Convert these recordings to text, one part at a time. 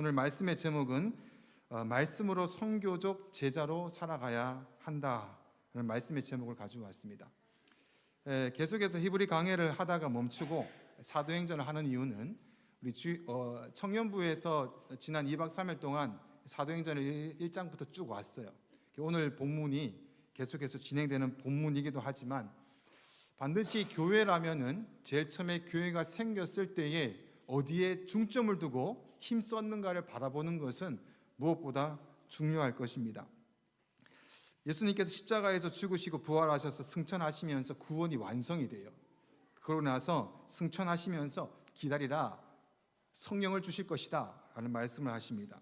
오늘 말씀의 제목은 말씀으로 선교적 제자로 살아가야 한다는 말씀의 제목을 가지고 왔습니다. 계속해서 히브리 강해를 하다가 멈추고 사도행전을 하는 이유는 우리 청년부에서 지난 2박 3일 동안 사도행전을 1장부터 쭉 왔어요. 오늘 본문이 계속해서 진행되는 본문이기도 하지만 반드시 교회라면은 제일 처음에 교회가 생겼을 때에 어디에 중점을 두고 힘썼는가를 바라보는 것은 무엇보다 중요할 것입니다. 예수님께서 십자가에서 죽으시고 부활하셔서 승천하시면서 구원이 완성이 돼요. 그러고 나서 승천하시면서 기다리라, 성령을 주실 것이다 라는 말씀을 하십니다.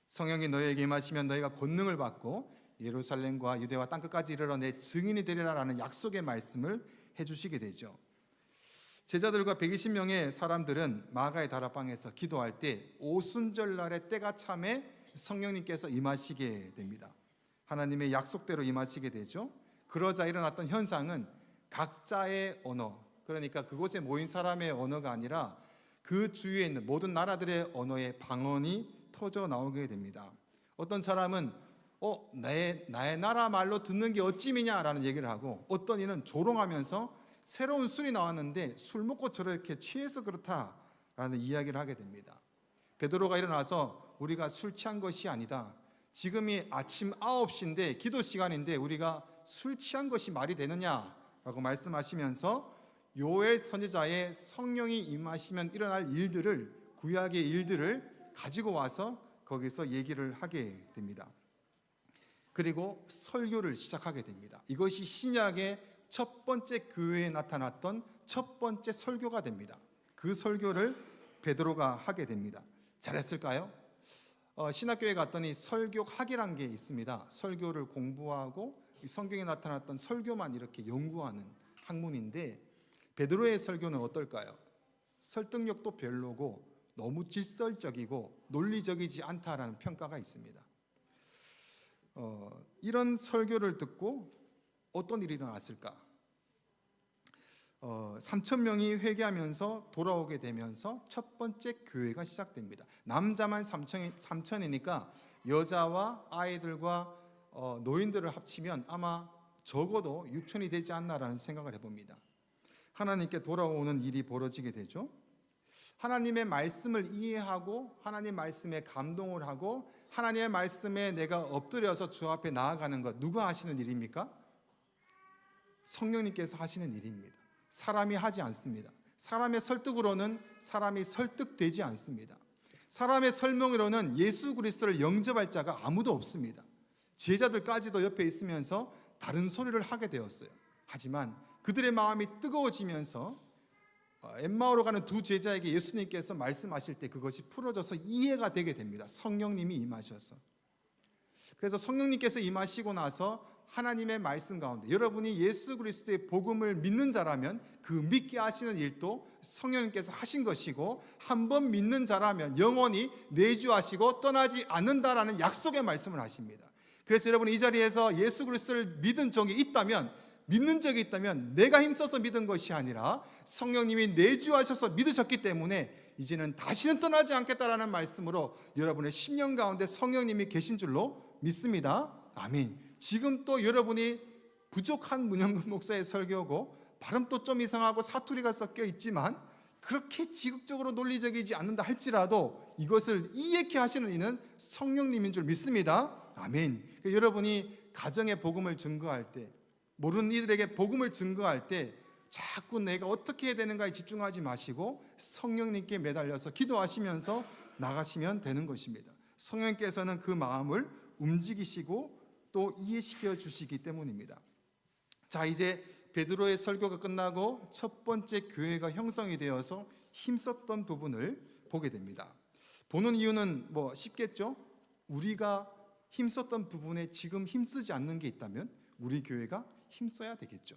성령이 너희에게 임하시면 너희가 권능을 받고 예루살렘과 유대와 땅끝까지 이르러 내 증인이 되리라 라는 약속의 말씀을 해주시게 되죠. 제자들과 120명의 사람들은 마가의 다락방에서 기도할 때 오순절날의 때가 참에 성령님께서 임하시게 됩니다. 하나님의 약속대로 임하시게 되죠. 그러자 일어났던 현상은 각자의 언어, 그러니까 그곳에 모인 사람의 언어가 아니라 그 주위에 있는 모든 나라들의 언어의 방언이 터져 나오게 됩니다. 어떤 사람은 나의 나라 말로 듣는 게 어찌미냐라는 얘기를 하고, 어떤 이는 조롱하면서 새로운 술이 나왔는데 술 먹고 저렇게 취해서 그렇다라는 이야기를 하게 됩니다. 베드로가 일어나서 우리가 술 취한 것이 아니다. 지금이 아침 9시인데 기도 시간인데 우리가 술 취한 것이 말이 되느냐라고 말씀하시면서 요엘 선지자의 성령이 임하시면 일어날 일들을, 구약의 일들을 가지고 와서 거기서 얘기를 하게 됩니다. 그리고 설교를 시작하게 됩니다. 이것이 신약의 첫 번째 교회에 나타났던 첫 번째 설교가 됩니다. 그 설교를 베드로가 하게 됩니다. 잘했을까요? 신학교에 갔더니 설교학이라는 게 있습니다. 설교를 공부하고 성경에 나타났던 설교만 이렇게 연구하는 학문인데, 베드로의 설교는 어떨까요? 설득력도 별로고 너무 질설적이고 논리적이지 않다라는 평가가 있습니다. 이런 설교를 듣고 어떤 일이 일어났을까? 3,000명이 회개하면서 돌아오게 되면서 첫 번째 교회가 시작됩니다. 남자만 3,000이니까 여자와 아이들과 노인들을 합치면 아마 적어도 6,000이 되지 않나라는 생각을 해봅니다. 하나님께 돌아오는 일이 벌어지게 되죠. 하나님의 말씀을 이해하고 하나님 말씀에 감동을 하고 하나님의 말씀에 내가 엎드려서 주 앞에 나아가는 것, 누가 하시는 일입니까? 성령님께서 하시는 일입니다. 사람이 하지 않습니다. 사람의 설득으로는 사람이 설득되지 않습니다. 사람의 설명으로는 예수 그리스도를 영접할 자가 아무도 없습니다. 제자들까지도 옆에 있으면서 다른 소리를 하게 되었어요. 하지만 그들의 마음이 뜨거워지면서 엠마오로 가는 두 제자에게 예수님께서 말씀하실 때 그것이 풀어져서 이해가 되게 됩니다. 성령님이 임하셔서. 그래서 성령님께서 임하시고 나서 하나님의 말씀 가운데, 여러분이 예수 그리스도의 복음을 믿는 자라면 그 믿게 하시는 일도 성령님께서 하신 것이고, 한번 믿는 자라면 영원히 내주하시고 떠나지 않는다라는 약속의 말씀을 하십니다. 그래서 여러분이 이 자리에서 예수 그리스도를 믿은 적이 있다면, 믿는 적이 있다면 내가 힘써서 믿은 것이 아니라 성령님이 내주하셔서 믿으셨기 때문에 이제는 다시는 떠나지 않겠다라는 말씀으로 여러분의 심령 가운데 성령님이 계신 줄로 믿습니다. 아멘. 지금 또 여러분이 부족한 문영근 목사의 설교고 발음도 좀 이상하고 사투리가 섞여 있지만 그렇게 지극적으로 논리적이지 않는다 할지라도 이것을 이해케 하시는 이는 성령님인 줄 믿습니다. 아멘. 여러분이 가정의 복음을 증거할 때, 모르는 이들에게 복음을 증거할 때 자꾸 내가 어떻게 해야 되는가에 집중하지 마시고 성령님께 매달려서 기도하시면서 나가시면 되는 것입니다. 성령님께서는 그 마음을 움직이시고 또 이해시켜 주시기 때문입니다. 자, 이제 베드로의 설교가 끝나고 첫 번째 교회가 형성이 되어서 힘썼던 부분을 보게 됩니다. 보는 이유는 쉽겠죠? 우리가 힘썼던 부분에 지금 힘쓰지 않는 게 있다면 우리 교회가 힘써야 되겠죠.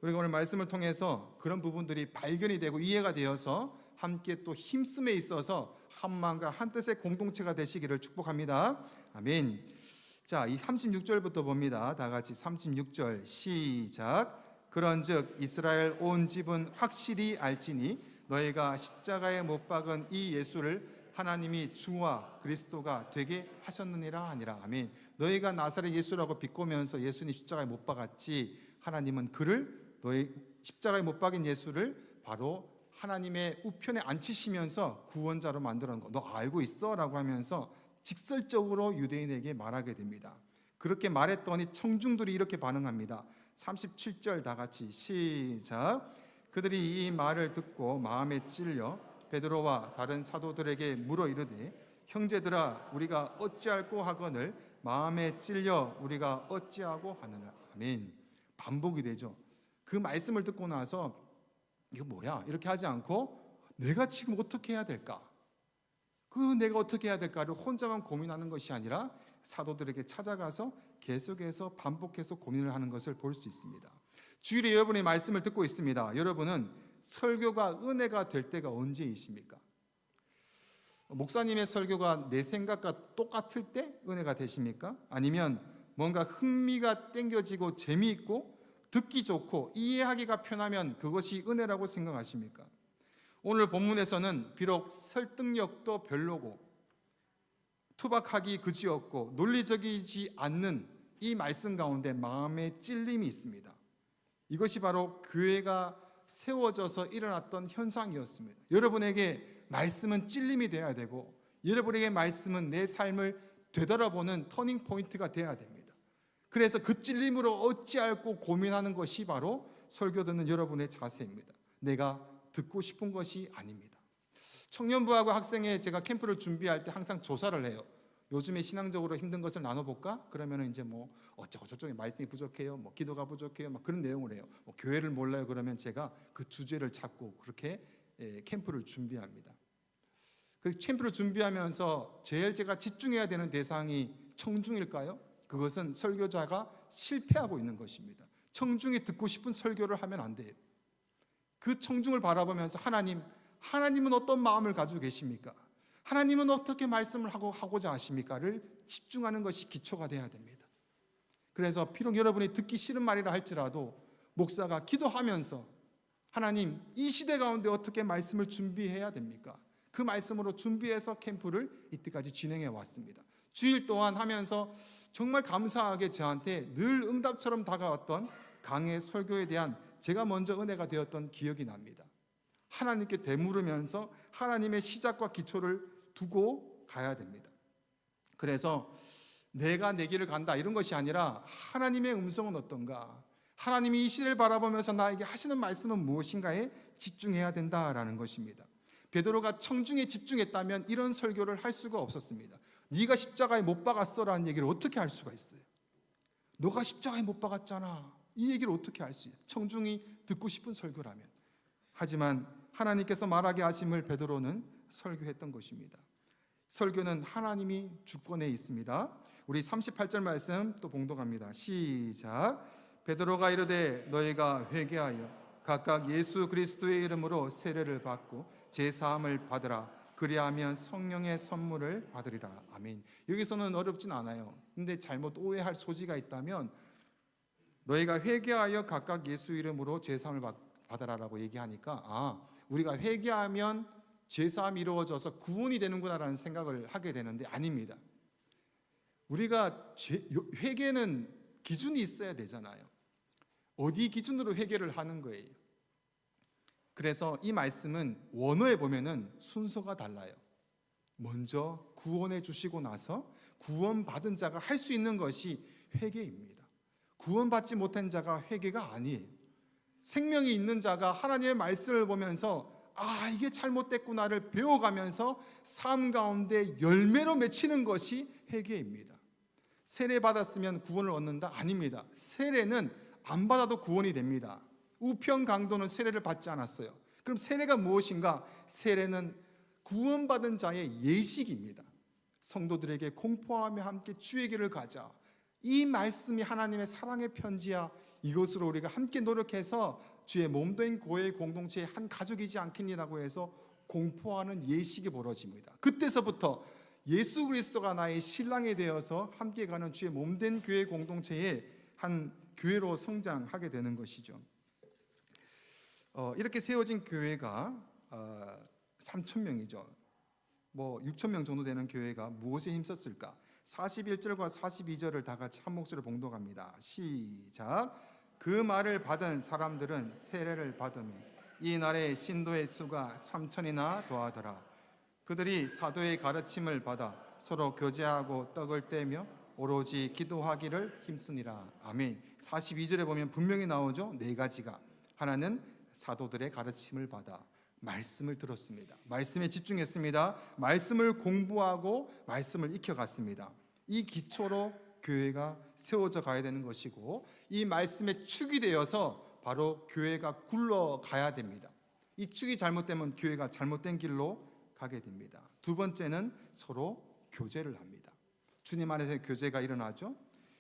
우리가 오늘 말씀을 통해서 그런 부분들이 발견이 되고 이해가 되어서 함께 또 힘씀에 있어서 한 마음과 한 뜻의 공동체가 되시기를 축복합니다. 아멘. 자, 이 36절부터 봅니다. 다 같이 36절 시작. 그런즉 이스라엘 온 집은 확실히 알지니 너희가 십자가에 못 박은 이 예수를 하나님이 주와 그리스도가 되게 하셨느니라 하니라. 아멘. 너희가 나사렛 예수라고 비꼬면서 예수님 십자가에 못 박았지, 하나님은 그를, 너희 십자가에 못 박인 예수를 바로 하나님의 우편에 앉히시면서 구원자로 만들어 놓은 거 너 알고 있어? 라고 하면서 직설적으로 유대인에게 말하게 됩니다. 그렇게 말했더니 청중들이 이렇게 반응합니다. 37절 다 같이 시작. 그들이 이 말을 듣고 마음에 찔려 베드로와 다른 사도들에게 물어 이르되, 형제들아, 우리가 어찌할꼬 하거늘 마음에 찔려 우리가 어찌하고 하느냐. 아멘. 반복이 되죠. 그 말씀을 듣고 나서 이거 뭐야? 이렇게 하지 않고 내가 지금 어떻게 해야 될까? 내가 어떻게 해야 될까를 혼자만 고민하는 것이 아니라 사도들에게 찾아가서 계속해서 반복해서 고민을 하는 것을 볼 수 있습니다. 주일에 여러분의 말씀을 듣고 있습니다. 여러분은 설교가 은혜가 될 때가 언제이십니까? 목사님의 설교가 내 생각과 똑같을 때 은혜가 되십니까? 아니면 뭔가 흥미가 땡겨지고 재미있고 듣기 좋고 이해하기가 편하면 그것이 은혜라고 생각하십니까? 오늘 본문에서는 비록 설득력도 별로고 투박하기 그지없고 논리적이지 않는 이 말씀 가운데 마음의 찔림이 있습니다. 이것이 바로 교회가 세워져서 일어났던 현상이었습니다. 여러분에게 말씀은 찔림이 되어야 되고, 여러분에게 말씀은 내 삶을 되돌아보는 터닝 포인트가 되어야 됩니다. 그래서 그 찔림으로 어찌할꼬 고민하는 것이 바로 설교 듣는 여러분의 자세입니다. 내가 듣고 싶은 것이 아닙니다. 청년부하고 학생회 제가 캠프를 준비할 때 항상 조사를 해요. 요즘에 신앙적으로 힘든 것을 나눠볼까? 그러면 이제 뭐 어쩌고 저쩌고 말씀이 부족해요, 뭐 기도가 부족해요, 막 그런 내용을 해요. 뭐 교회를 몰라요. 그러면 제가 그 주제를 찾고 그렇게 캠프를 준비합니다. 그 캠프를 준비하면서 제일 제가 집중해야 되는 대상이 청중일까요? 그것은 설교자가 실패하고 있는 것입니다. 청중이 듣고 싶은 설교를 하면 안 돼요. 그 청중을 바라보면서 하나님은 어떤 마음을 가지고 계십니까? 하나님은 어떻게 말씀을 하고자 하십니까를 집중하는 것이 기초가 돼야 됩니다. 그래서 비록 여러분이 듣기 싫은 말이라 할지라도 목사가 기도하면서 하나님, 이 시대 가운데 어떻게 말씀을 준비해야 됩니까? 그 말씀으로 준비해서 캠프를 이때까지 진행해 왔습니다. 주일 동안 하면서 정말 감사하게 저한테 늘 응답처럼 다가왔던 강의 설교에 대한 제가 먼저 은혜가 되었던 기억이 납니다. 하나님께 되물으면서 하나님의 시작과 기초를 두고 가야 됩니다. 그래서 내가 내 길을 간다 이런 것이 아니라 하나님의 음성은 어떤가, 하나님이 이 시대를 바라보면서 나에게 하시는 말씀은 무엇인가에 집중해야 된다라는 것입니다. 베드로가 청중에 집중했다면 이런 설교를 할 수가 없었습니다. 네가 십자가에 못 박았어라는 얘기를 어떻게 할 수가 있어요? 너가 십자가에 못 박았잖아, 이 얘기를 어떻게 할 수 있어요? 청중이 듣고 싶은 설교라면. 하지만 하나님께서 말하게 하심을 베드로는 설교했던 것입니다. 설교는 하나님이 주권에 있습니다. 우리 38절 말씀 또 봉독합니다. 시작. 베드로가 이르되 너희가 회개하여 각각 예수 그리스도의 이름으로 세례를 받고 제사함을 받으라. 그리하면 성령의 선물을 받으리라. 아멘. 여기서는 어렵진 않아요. 근데 잘못 오해할 소지가 있다면 너희가 회개하여 각각 예수 이름으로 제사함을 받아라라고 얘기하니까 우리가 회개하면 제사함이 이루어져서 구원이 되는구나라는 생각을 하게 되는데 아닙니다. 우리가 회개는 기준이 있어야 되잖아요. 어디 기준으로 회개를 하는 거예요? 그래서 이 말씀은 원어에 보면은 순서가 달라요. 먼저 구원해 주시고 나서 구원받은 자가 할 수 있는 것이 회개입니다. 구원받지 못한 자가 회개가 아니에요. 생명이 있는 자가 하나님의 말씀을 보면서 이게 잘못됐구나를 배워가면서 삶 가운데 열매로 맺히는 것이 회개입니다. 세례 받았으면 구원을 얻는다? 아닙니다. 세례는 안 받아도 구원이 됩니다. 우편 강도는 세례를 받지 않았어요. 그럼 세례가 무엇인가? 세례는 구원받은 자의 예식입니다. 성도들에게 공포하며 함께 주의 길을 가자. 이 말씀이 하나님의 사랑의 편지야. 이것으로 우리가 함께 노력해서 주의 몸된 교회 공동체의 한 가족이지 않겠니라고 해서 공포하는 예식이 벌어집니다. 그때서부터 예수 그리스도가 나의 신랑이 되어서 함께 가는 주의 몸된 교회 공동체의 한 교회로 성장하게 되는 것이죠. 이렇게 세워진 교회가 3,000명이죠. 뭐 6천 명 정도 되는 교회가 무엇에 힘썼을까? 41절과 42절을 다 같이 한 목소리로 봉독합니다. 시작. 그 말을 받은 사람들은 세례를 받으며 이 날에 신도의 수가 3천이나 더하더라. 그들이 사도의 가르침을 받아 서로 교제하고 떡을 떼며 오로지 기도하기를 힘쓰니라. 아멘. 42절에 보면 분명히 나오죠. 네 가지가. 하나는 사도들의 가르침을 받아 말씀을 들었습니다. 말씀에 집중했습니다. 말씀을 공부하고 말씀을 익혀갔습니다. 이 기초로 교회가 세워져 가야 되는 것이고, 이 말씀에 축이 되어서 바로 교회가 굴러가야 됩니다. 이 축이 잘못되면 교회가 잘못된 길로 가게 됩니다. 두 번째는 서로 교제를 합니다. 주님 안에서 교제가 일어나죠.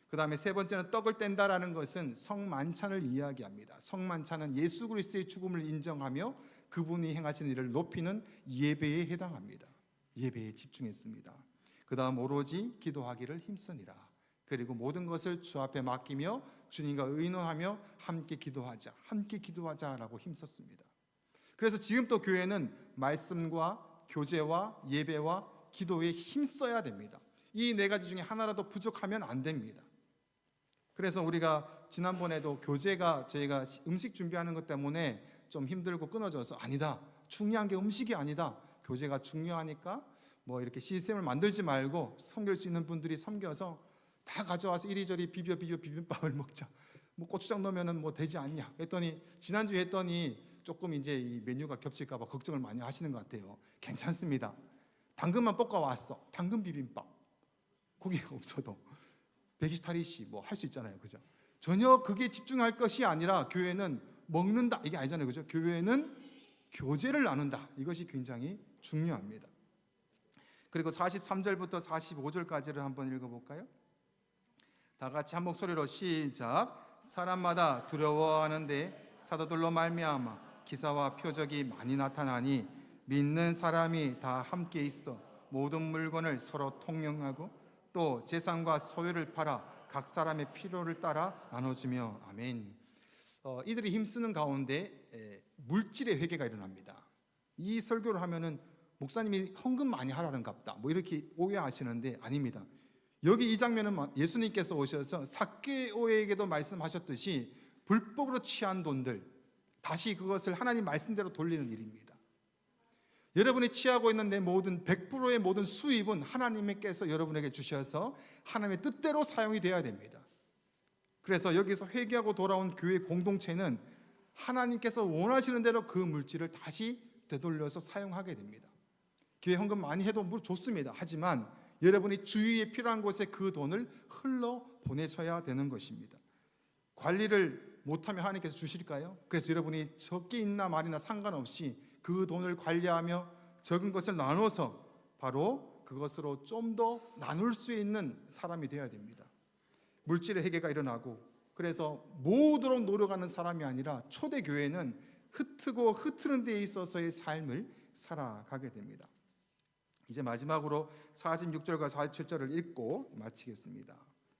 그 다음에 세 번째는 떡을 뗀다라는 것은 성만찬을 이야기합니다. 성만찬은 예수 그리스도의 죽음을 인정하며 그분이 행하신 일을 높이는 예배에 해당합니다. 예배에 집중했습니다. 그 다음 오로지 기도하기를 힘쓰니라. 그리고 모든 것을 주 앞에 맡기며 주님과 의논하며 함께 기도하자라고 힘썼습니다. 그래서 지금 또 교회는 말씀과 교제와 예배와 기도에 힘써야 됩니다. 이 네 가지 중에 하나라도 부족하면 안 됩니다. 그래서 우리가 지난번에도 교제가 저희가 음식 준비하는 것 때문에 좀 힘들고 끊어져서 아니다, 중요한 게 음식이 아니다, 교제가 중요하니까 뭐 이렇게 시스템을 만들지 말고 섬길 수 있는 분들이 섬겨서 다 가져와서 이리저리 비빔밥을 먹자, 뭐 고추장 넣으면은 뭐 되지 않냐 했더니, 지난주에 했더니 조금 이제 이 메뉴가 겹칠까 봐 걱정을 많이 하시는 것 같아요. 괜찮습니다. 당근만 볶아 왔어. 당근 비빔밥. 고기가 없어도 베지타리시 뭐 할 수 있잖아요. 그죠? 전혀 그게 집중할 것이 아니라 교회는 먹는다 이게 아니잖아요. 그죠? 교회는 교제를 나눈다. 이것이 굉장히 중요합니다. 그리고 43절부터 45절까지를 한번 읽어볼까요? 다 같이 한 목소리로 시작. 사람마다 두려워하는데 사도들로 말미암아 기사와 표적이 많이 나타나니 믿는 사람이 다 함께 있어 모든 물건을 서로 통용하고 또 재산과 소유를 팔아 각 사람의 필요를 따라 나눠주며. 아멘. 이들이 힘쓰는 가운데 물질의 회개가 일어납니다. 이 설교를 하면은 목사님이 헌금 많이 하라는갑다 뭐 이렇게 오해하시는데 아닙니다. 여기 이 장면은 예수님께서 오셔서 삭개오에게도 말씀하셨듯이 불법으로 취한 돈들 다시 그것을 하나님 말씀대로 돌리는 일입니다. 여러분이 취하고 있는 내 모든 100%의 모든 수입은 하나님께서 여러분에게 주셔서 하나님의 뜻대로 사용이 되어야 됩니다. 그래서 여기서 회개하고 돌아온 교회 공동체는 하나님께서 원하시는 대로 그 물질을 다시 되돌려서 사용하게 됩니다. 교회 헌금 많이 해도 물 좋습니다. 하지만 여러분이 주위에 필요한 곳에 그 돈을 흘러 보내셔야 되는 것입니다. 관리를 못하면 하나님께서 주실까요? 그래서 여러분이 적게 있나 말이나 상관없이 그 돈을 관리하며 적은 것을 나눠서 바로 그것으로 좀 더 나눌 수 있는 사람이 되어야 됩니다. 물질의 회개가 일어나고, 그래서 모으도록 노력하는 사람이 아니라 초대교회는 흩트고 흩트는 데에 있어서의 삶을 살아가게 됩니다. 이제 마지막으로 46절과 47절을 읽고 마치겠습니다.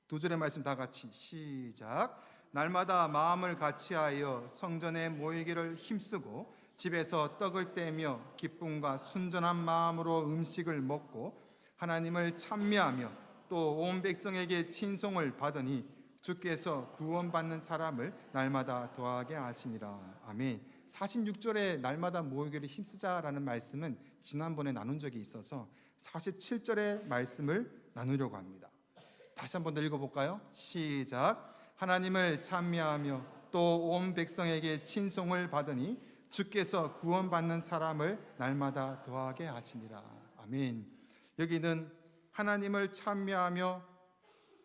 두 절의 말씀 다 같이 시작. 날마다 마음을 같이하여 성전에 모이기를 힘쓰고 집에서 떡을 떼며 기쁨과 순전한 마음으로 음식을 먹고 하나님을 찬미하며 또 온 백성에게 친송을 받으니 주께서 구원받는 사람을 날마다 더하게 하시니라. 아멘. 46절에 날마다 모이기를 힘쓰자라는 말씀은 지난번에 나눈 적이 있어서 47절의 말씀을 나누려고 합니다. 다시 한번 더 읽어볼까요? 시작. 하나님을 찬미하며 또 온 백성에게 친송을 받으니 주께서 구원받는 사람을 날마다 더하게 하시니라. 아멘. 여기는 하나님을 찬미하며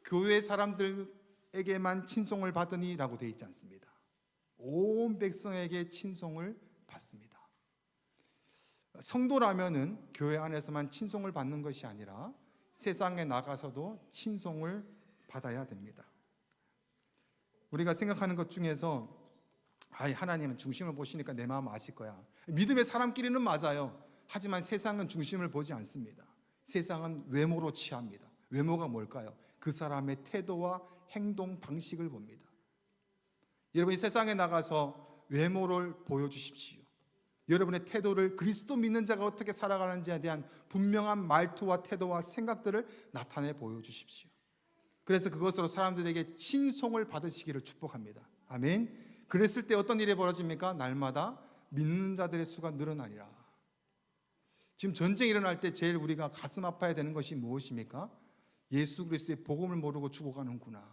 교회 사람들에게만 친송을 받으니 라고 되어 있지 않습니다. 온 백성에게 친송을 받습니다. 성도라면은 교회 안에서만 친송을 받는 것이 아니라 세상에 나가서도 친송을 받아야 됩니다. 우리가 생각하는 것 중에서 하나님은 중심을 보시니까 내 마음 아실 거야. 믿음의 사람끼리는 맞아요. 하지만 세상은 중심을 보지 않습니다. 세상은 외모로 취합니다. 외모가 뭘까요? 그 사람의 태도와 행동 방식을 봅니다. 여러분이 세상에 나가서 외모를 보여주십시오. 여러분의 태도를 그리스도 믿는 자가 어떻게 살아가는지에 대한 분명한 말투와 태도와 생각들을 나타내 보여주십시오. 그래서 그것으로 사람들에게 칭송을 받으시기를 축복합니다. 아멘. 그랬을 때 어떤 일이 벌어집니까? 날마다 믿는 자들의 수가 늘어나리라. 지금 전쟁이 일어날 때 제일 우리가 가슴 아파야 되는 것이 무엇입니까? 예수 그리스도의 복음을 모르고 죽어가는구나.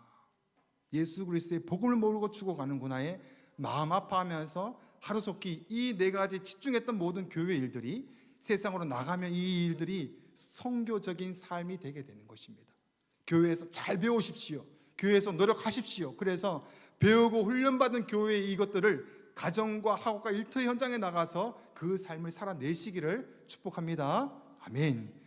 예수 그리스도의 복음을 모르고 죽어가는구나에 마음 아파하면서 하루속히 이 네 가지 집중했던 모든 교회 일들이 세상으로 나가면 이 일들이 선교적인 삶이 되게 되는 것입니다. 교회에서 잘 배우십시오. 교회에서 노력하십시오. 그래서 배우고 훈련받은 교회의 이것들을 가정과 학업과 일터 현장에 나가서 그 삶을 살아내시기를 축복합니다. 아멘.